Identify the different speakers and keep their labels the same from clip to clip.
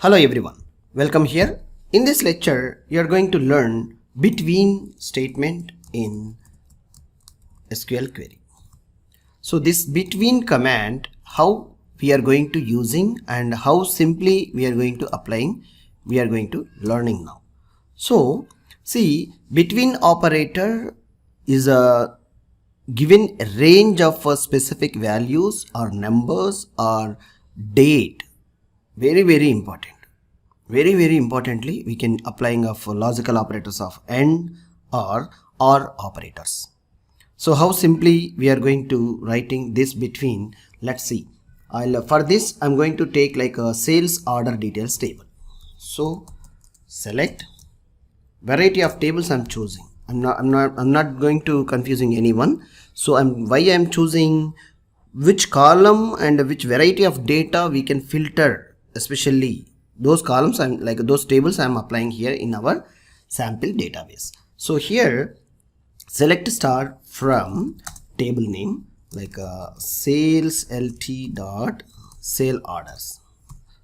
Speaker 1: Hello everyone, welcome here. In this lecture, you are going to learn between statement in SQL query. So this between command, how we are going to using and how simply we are going to applying, we are going to learning now. So see, between operator is a given a range of specific values or numbers or date. Very important. Very importantly, we can applying of logical operators of AND or OR operators. So how simply we are going to writing this between, let's see. For this I'm going to take like a sales order details table. So select variety of tables I'm choosing. I'm not going to confusing anyone. So why I'm choosing which column and which variety of data we can filter, especially those columns and like those tables I'm applying here in our sample database. So here select star from table name like sales lt dot sale orders.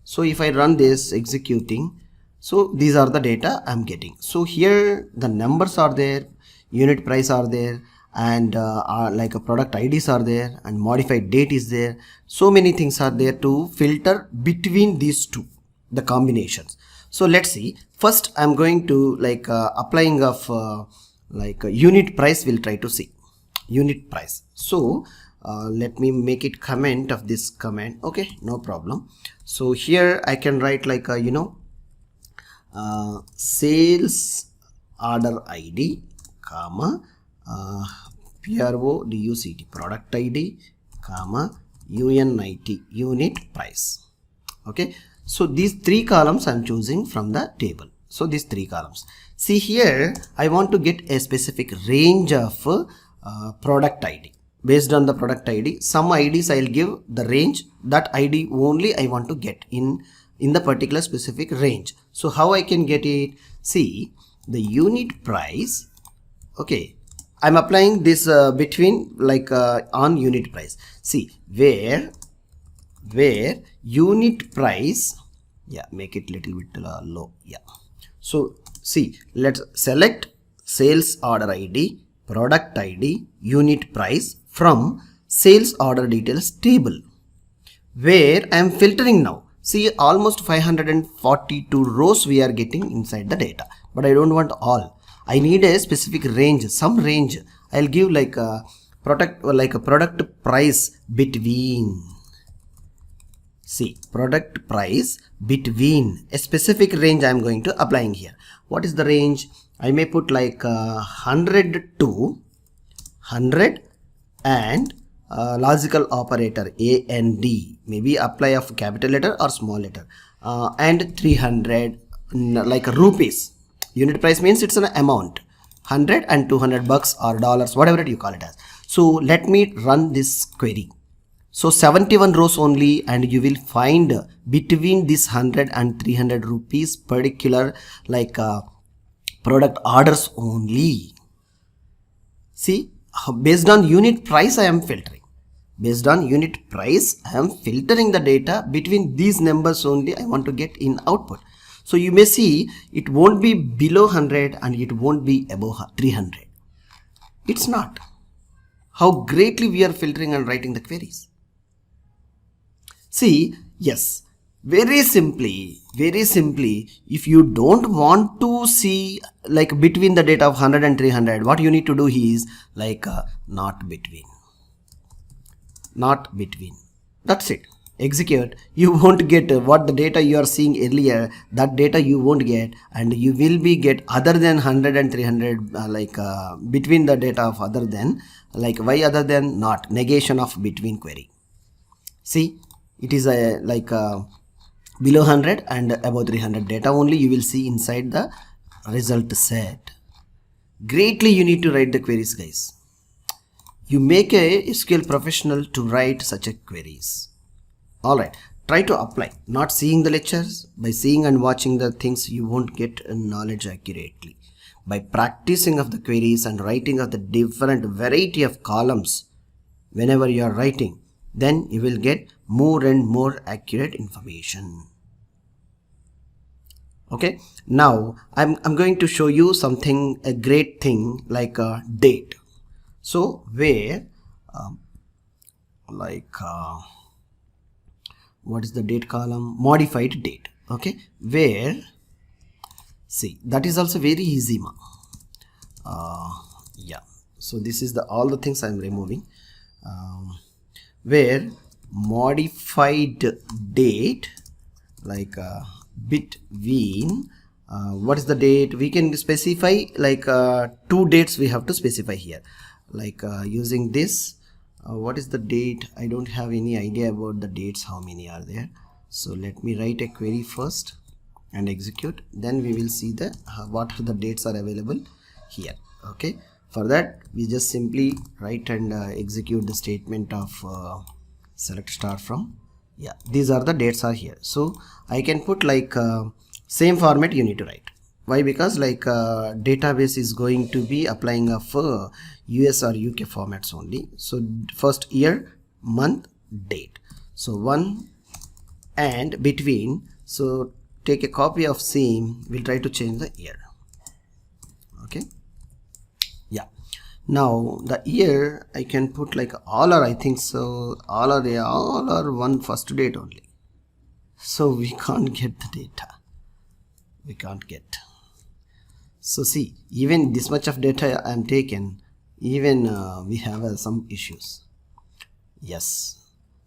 Speaker 1: So if I run this executing, so these are the data I'm getting. So here the numbers are there, unit price are there, and like a product IDs are there, and modified date is there. So many things are there to filter between these two, the combinations. So let's see. First I'm going to like applying of like a unit price. We'll try to see unit price. So let me make it comment of this comment. Okay, no problem. So here I can write like sales order ID comma PRODUCT product ID comma UNIT unit price. Okay, so these three columns I'm choosing from the table. So these three columns. See here I want to get a specific range of product ID. Based on the product ID, some IDs I'll give the range, that ID only I want to get in the particular specific range. So how I can get it? See the unit price. Okay, I'm applying this between like on unit price. See where unit price, yeah, make it little bit low, yeah. So see, let's select sales order ID, product ID, unit price from sales order details table, where I am filtering now. See, almost 542 rows we are getting inside the data, but I don't want all. I need a specific range, some range. I'll give like a product price between. See, product price between a specific range I am going to applying here. What is the range? I may put like 100 to 100 and logical operator A and D, maybe apply of capital letter or small letter, and 300 like rupees. Unit price means it's an amount, 100 and 200 bucks or dollars, whatever you call it as. So let me run this query. So 71 rows only, and you will find between this 100 and 300 rupees particular like product orders only. See, based on unit price I am filtering. Based on unit price I am filtering the data between these numbers only I want to get in output. So you may see it won't be below 100 and it won't be above 300. It's not. How greatly we are filtering and writing the queries. See, yes, very simply, if you don't want to see like between the data of 100 and 300, what you need to do is like not between. That's it. Execute. You won't get what the data you are seeing earlier, that data you won't get, and you will be get other than 100 and 300 between the data of other than, like why other than, not, negation of between query. See, it is a below 100 and above 300 data only you will see inside the result set. Greatly you need to write the queries, guys. You make a SQL professional to write such a queries. Alright, try to apply. Not seeing the lectures, by seeing and watching the things you won't get knowledge accurately. By practicing of the queries and writing of the different variety of columns whenever you are writing, then you will get more and more accurate information. Okay, now I'm going to show you something, a great thing like a date. So where what is the date column? Modified date. Okay, where, see, that is also very easy, ma. Yeah, so this is the all the things I'm removing. Where modified date, like between what is the date, we can specify like two dates we have to specify here, like using this. What is the date? I don't have any idea about the dates, how many are there. So let me write a query first and execute, then we will see the what the dates are available here. Okay, for that we just simply write and execute the statement of select star from. Yeah, these are the dates are here. So I can put like same format you need to write. Why? Because like database is going to be applying of US or UK formats only. So first year, month, date. So one and between. So take a copy of same, we'll try to change the year. Okay, yeah, now the year I can put like all are, I think so, all are one first date only, so we can't get the data, we can't get. So see, even this much of data I am taken, even we have some issues. Yes,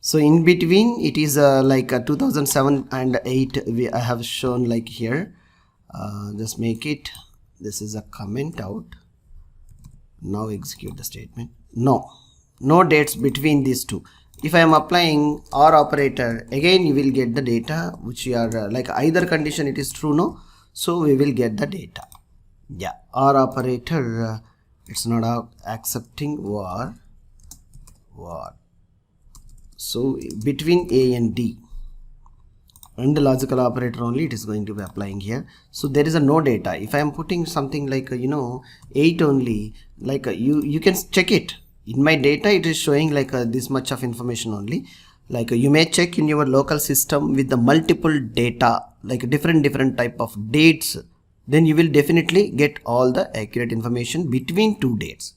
Speaker 1: so in between it is like 2007 and 8 I have shown like here. Just make it, this is a comment out. Now execute the statement. No dates between these two. If I am applying OR operator, again you will get the data which you are like either condition it is true, no, so we will get the data. Yeah, OR operator it's not accepting war. So between A and D, and the logical operator only it is going to be applying here. So there is a no data. If I am putting something like 8 only, like you can check it in my data, it is showing like this much of information only. Like you may check in your local system with the multiple data, like different type of dates, then you will definitely get all the accurate information between two dates.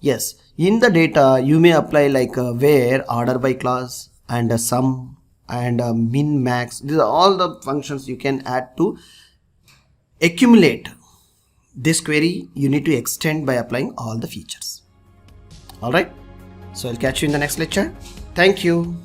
Speaker 1: Yes, in the data you may apply like where, order by class, and sum, and min max. These are all the functions you can add to accumulate this query. You need to extend by applying all the features. All right, so I'll catch you in the next lecture. Thank you.